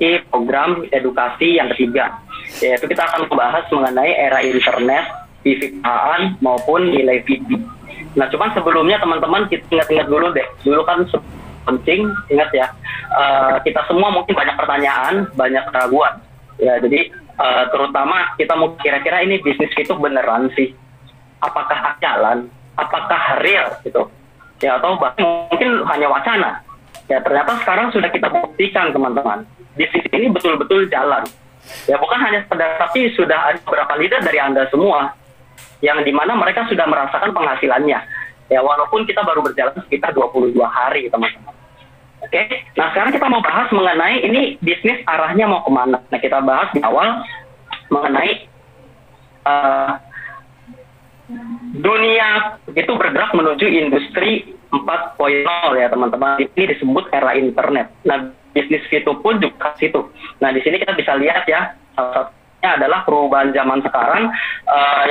memasuki program edukasi yang ketiga, yaitu kita akan membahas mengenai era internet, perusahaan maupun nilai VB. Nah, cuman sebelumnya teman-teman kita ingat-ingat dulu deh. Dulu kan penting, ingat ya, kita semua mungkin banyak pertanyaan, banyak keraguan. Ya, jadi terutama kita mau kira-kira ini bisnis itu beneran sih? Apakah jalan? Apakah real gitu? Ya, atau bahkan mungkin hanya wacana. Ya, ternyata sekarang sudah kita buktikan teman-teman, bisnis ini betul-betul jalan. Ya, bukan hanya sekedar, tapi sudah ada beberapa leader dari Anda semua yang dimana mereka sudah merasakan penghasilannya. Ya, walaupun kita baru berjalan sekitar 22 hari teman-teman. Oke, nah sekarang kita mau bahas mengenai ini bisnis arahnya mau kemana. Nah, kita bahas di awal mengenai dunia itu bergerak menuju industri 4.0 ya teman-teman. Ini disebut era internet. Nah, bisnis itu pun juga situ. Nah, di sini kita bisa lihat ya, salah satunya adalah perubahan zaman sekarang,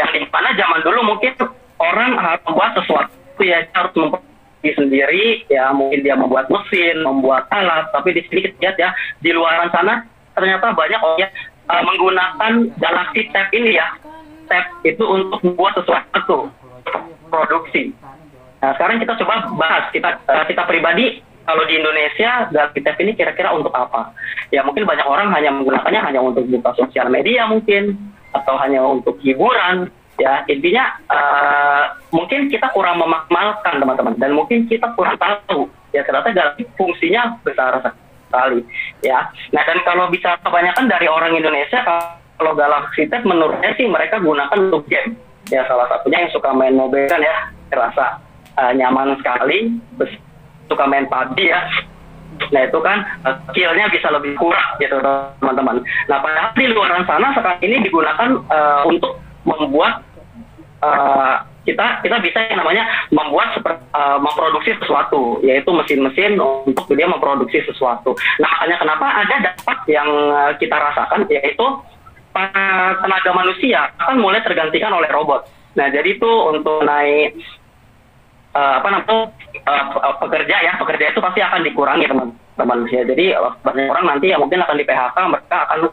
yang di mana zaman dulu mungkin orang harus membuat sesuatu ya, harus memproduksi sendiri ya, mungkin dia membuat mesin, membuat alat, tapi di sini kita lihat ya, di luaran sana ternyata banyak orang yang menggunakan Galaxy Tab ini ya, Tab itu untuk membuat sesuatu produksi. Nah, sekarang kita coba bahas, kita pribadi, kalau di Indonesia, Galaxy Tab ini kira-kira untuk apa? Ya, mungkin banyak orang hanya menggunakannya hanya untuk buka sosial media mungkin, atau hanya untuk hiburan. Ya, intinya mungkin kita kurang memaksimalkan teman-teman, dan mungkin kita kurang tahu. Ya, ternyata Galaxy fungsinya besar sekali. Ya, nah dan kalau bisa kebanyakan dari orang Indonesia, kalau Galaxy Tab menurut saya sih mereka gunakan untuk game. Ya, salah satunya yang suka main mobile kan ya, terasa nyaman sekali, suka main PUBG ya. Nah, itu kan skill-nya bisa lebih kurang gitu teman-teman. Nah, padahal di luar sana sekarang ini digunakan untuk membuat kita bisa yang namanya memproduksi sesuatu, yaitu mesin-mesin untuk dia memproduksi sesuatu. Nah, makanya kenapa ada dampak yang kita rasakan, yaitu tenaga manusia akan mulai tergantikan oleh robot. Nah, jadi itu untuk naik pekerja itu pasti akan dikurangi teman-teman ya. Jadi banyak orang nanti yang mungkin akan di PHK, mereka akan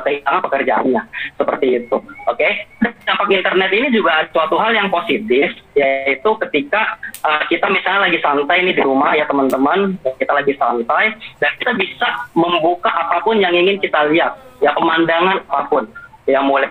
kehilangan pekerjaannya seperti itu. Oke. Dampak internet ini juga ada suatu hal yang positif, yaitu ketika kita misalnya lagi santai ini di rumah ya teman-teman, kita lagi santai dan kita bisa membuka apapun yang ingin kita lihat, ya pemandangan apapun, yang mulai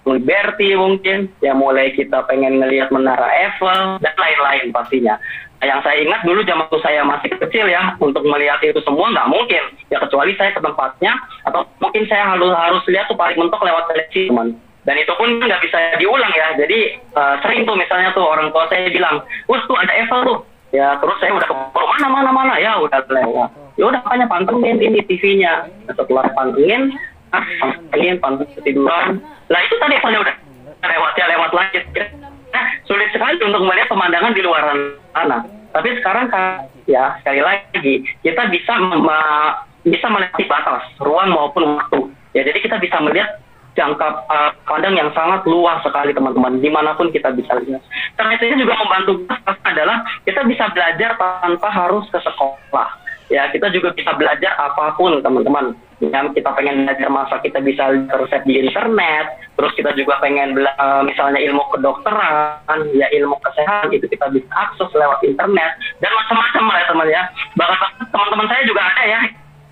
Liberty mungkin, ya mulai kita pengen ngelihat Menara Eiffel dan lain-lain pastinya. Nah, yang saya ingat dulu zaman saya masih kecil ya, untuk melihat itu semua nggak mungkin. Ya kecuali saya ke tempatnya, atau mungkin saya harus lihat tuh paling mentok lewat televisi teman. Dan itu pun nggak bisa diulang ya. Jadi sering tuh misalnya tuh orang tua saya bilang, tuh ada Eiffel tuh. Ya terus saya udah keburu mana ya udah lewat. Ya udah makanya pantengin ini TV-nya. Nah, setelah pantengin ketiduran. Lah itu tadi Evelnya udah lewat lagi. Nah, sulit sekali untuk melihat pemandangan di luar sana. Tapi sekarang ya sekali lagi kita bisa melewati batas ruang maupun waktu. Ya, jadi kita bisa melihat jangka pandang yang sangat luas sekali teman-teman, dimanapun kita bisa lihat. Karena itu juga membantu kita adalah kita bisa belajar tanpa harus ke sekolah. Ya, kita juga bisa belajar apapun teman-teman. Yang kita pengen belajar masak, kita bisa resep di internet. Terus kita juga pengen misalnya ilmu kedokteran, ya ilmu kesehatan, itu kita bisa akses lewat internet. Dan macam-macam lah ya teman ya. Bahkan teman-teman saya juga ada ya,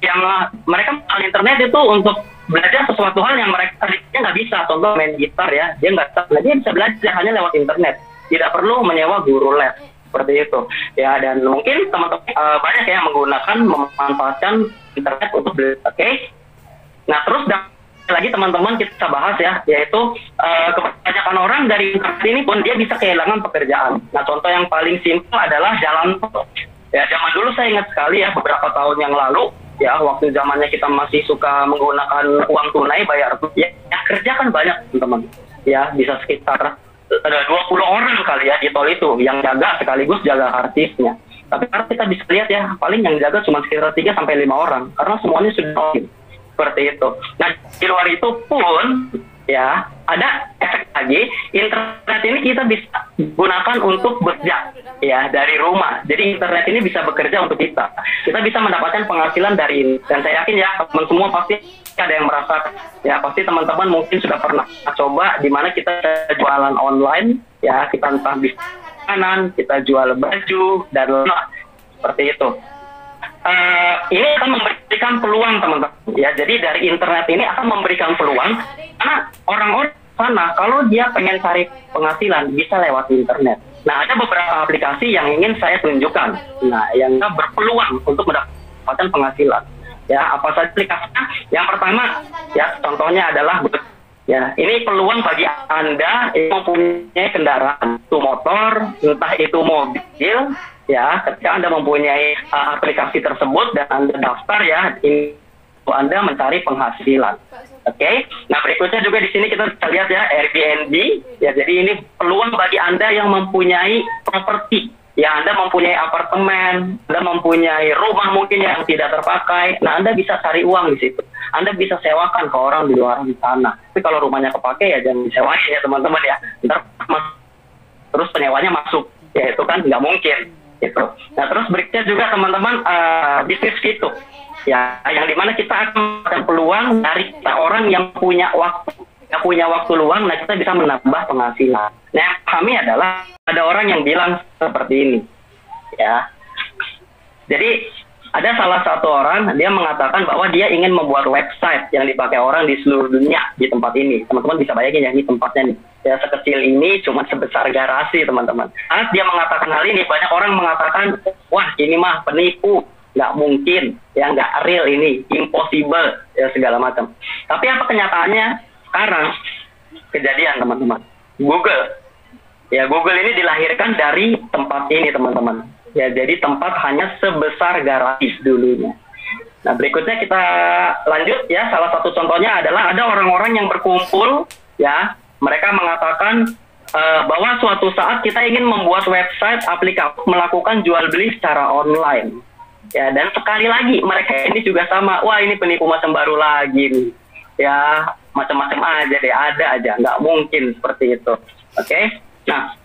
yang mereka menggunakan internet itu untuk belajar sesuatu hal yang mereka tadinya nggak bisa. Contoh main gitar ya, dia nggak bisa. Nah, dia bisa belajar hanya lewat internet. Tidak perlu menyewa guru les. Seperti itu ya, dan mungkin teman-teman banyak yang memanfaatkan internet untuk belajar. Oke. Nah, terus lagi teman-teman kita bahas ya, yaitu kebanyakan orang dari internet ini pun dia bisa kehilangan pekerjaan. Nah, contoh yang paling simpel adalah jalan tol. Ya, zaman dulu saya ingat sekali ya, beberapa tahun yang lalu ya, waktu zamannya kita masih suka menggunakan uang tunai bayar ya kerja kan banyak teman-teman ya, bisa sekitar ada 20 orang kali ya di tol itu yang jaga sekaligus jaga artisnya. Tapi karena kita bisa lihat ya, paling yang jaga cuma sekitar 3-5 orang karena semuanya sudah login. Seperti itu. Nah, di luar itu pun ya ada efek lagi, internet ini kita gunakan untuk bekerja ya dari rumah. Jadi internet ini bisa bekerja untuk kita. Kita bisa mendapatkan penghasilan dari ini. Dan saya yakin ya teman semua pasti ada yang merasa ya pasti teman-teman mungkin sudah pernah coba di mana kita jualan online ya, kita entah bisnis makanan, kita jual baju dan lain-lain seperti itu. Ini akan memberikan peluang teman-teman ya. Jadi dari internet ini akan memberikan peluang karena orang-orang sana kalau dia pengen cari penghasilan bisa lewat internet. Nah, ada beberapa aplikasi yang ingin saya tunjukkan. Nah, yang berpeluang untuk mendapatkan penghasilan. Ya, apa saja aplikasinya? Yang pertama, ya contohnya adalah ya, ini peluang bagi Anda yang mempunyai kendaraan, itu motor, entah itu mobil, ya, ketika Anda mempunyai aplikasi tersebut dan Anda daftar ya, ini Anda mencari penghasilan. Oke, nah berikutnya juga di sini kita bisa lihat ya Airbnb, ya jadi ini peluang bagi Anda yang mempunyai properti, ya Anda mempunyai apartemen, Anda mempunyai rumah mungkin yang tidak terpakai, nah Anda bisa cari uang di situ, Anda bisa sewakan ke orang di luar sana. Tapi kalau rumahnya kepake ya jangan disewain ya teman-teman ya, ntar terus penyewanya masuk, ya itu kan nggak mungkin. Gitu. Nah terus berikutnya juga teman-teman bisnis gitu. Ya, yang dimana kita akan ada peluang dari orang yang punya waktu luang, nah kita bisa menambah penghasilan. Nah, yang kami adalah ada orang yang bilang seperti ini, ya. Jadi ada salah satu orang dia mengatakan bahwa dia ingin membuat website yang dipakai orang di seluruh dunia di tempat ini. Teman-teman bisa bayangin ya, ini tempatnya nih. Ya sekecil ini cuma sebesar garasi teman-teman. Saat dia mengatakan hal ini, banyak orang mengatakan, wah ini mah penipu. Nggak mungkin, ya nggak real ini, impossible, ya segala macam. Tapi apa kenyataannya sekarang? Kejadian teman-teman. Google ini dilahirkan dari tempat ini teman-teman. Ya jadi tempat hanya sebesar garasi dulunya. Nah berikutnya kita lanjut ya. Salah satu contohnya adalah ada orang-orang yang berkumpul, ya mereka mengatakan bahwa suatu saat kita ingin membuat website aplikasi melakukan jual beli secara online. Ya, dan sekali lagi mereka ini juga sama, wah ini penipu macam baru lagi nih. Ya, macam-macam aja deh, ada aja, nggak mungkin seperti itu. Oke? Nah,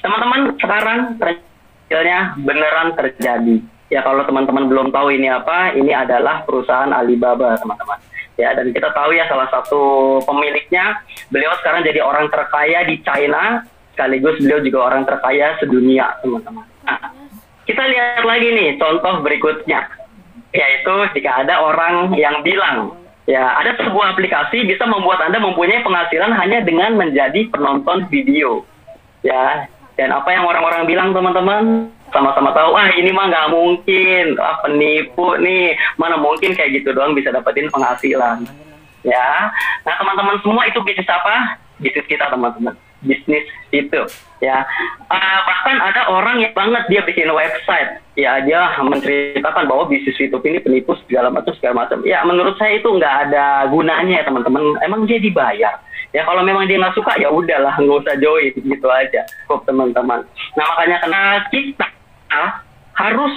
teman-teman sekarang hasilnya beneran terjadi. Ya, kalau teman-teman belum tahu ini apa, ini adalah perusahaan Alibaba, teman-teman. Ya, dan kita tahu ya salah satu pemiliknya, beliau sekarang jadi orang terkaya di China, sekaligus beliau juga orang terkaya sedunia, teman-teman. Nah, kita lihat lagi nih contoh berikutnya, yaitu jika ada orang yang bilang, ya ada sebuah aplikasi bisa membuat Anda mempunyai penghasilan hanya dengan menjadi penonton video. Ya, dan apa yang orang-orang bilang teman-teman, sama-sama tahu, ini mah nggak mungkin, penipu nih, mana mungkin kayak gitu doang bisa dapetin penghasilan. Ya, nah teman-teman semua itu bisnis apa? Bisnis kita teman-teman. Bisnis itu ya bahkan ada orang yang banget dia bikin website ya dia menceritakan bahwa bisnis YouTube ini penipu segala macam ya menurut saya itu nggak ada gunanya ya teman-teman, emang dia dibayar ya, kalau memang dia nggak suka ya udahlah nggak usah join gitu aja kok teman-teman. Nah makanya karena kita harus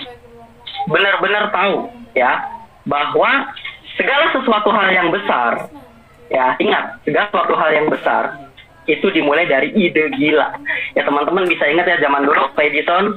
benar-benar tahu ya bahwa segala sesuatu hal yang besar ya, ingat segala sesuatu hal yang besar itu dimulai dari ide gila. Ya teman-teman bisa ingat ya zaman dulu Edison,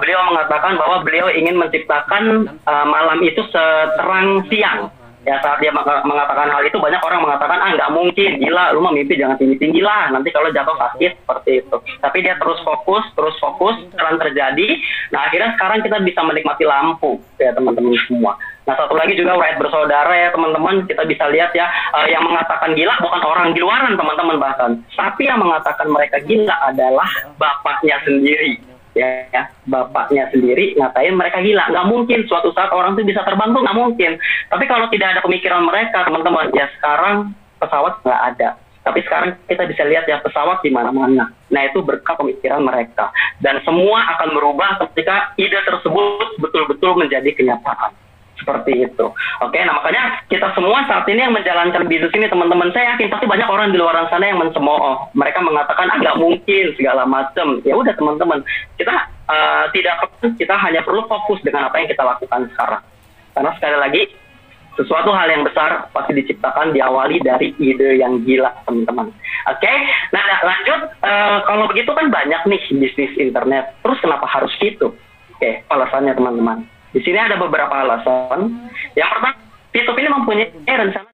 beliau mengatakan bahwa beliau ingin menciptakan malam itu seterang siang. Ya saat dia mengatakan hal itu banyak orang mengatakan nggak mungkin, gila, lu mah mimpi jangan tinggi-tinggi lah, nanti kalau jatuh sakit seperti itu. Tapi dia terus fokus, jalan terjadi. Nah akhirnya sekarang kita bisa menikmati lampu ya teman-teman semua. Nah satu lagi juga Wright bersaudara ya teman-teman, kita bisa lihat ya yang mengatakan gila bukan orang di luaran teman-teman bahkan, tapi yang mengatakan mereka gila adalah bapaknya sendiri. Ya, bapaknya sendiri ngatain mereka gila. Nggak mungkin suatu saat orang itu bisa terbang tuh, nggak mungkin. Tapi kalau tidak ada pemikiran mereka teman-teman, ya sekarang pesawat nggak ada. Tapi sekarang kita bisa lihat ya pesawat di mana-mana. Nah itu berkat pemikiran mereka. Dan semua akan berubah ketika ide tersebut betul-betul menjadi kenyataan. Seperti itu. Oke, nah makanya kita semua saat ini yang menjalankan bisnis ini teman-teman, saya yakin pasti banyak orang di luar sana yang mencemooh. Mereka mengatakan nggak mungkin segala macam. Ya udah teman-teman, kita kita hanya perlu fokus dengan apa yang kita lakukan sekarang. Karena sekali lagi Sesuatu hal yang besar pasti diciptakan diawali dari ide yang gila, teman-teman. Oke, nah lanjut. Kalau begitu kan banyak nih bisnis internet. Terus kenapa harus gitu? Oke, alasannya teman-teman. Di sini ada beberapa alasan. Yang pertama, P2P ini mempunyai rencana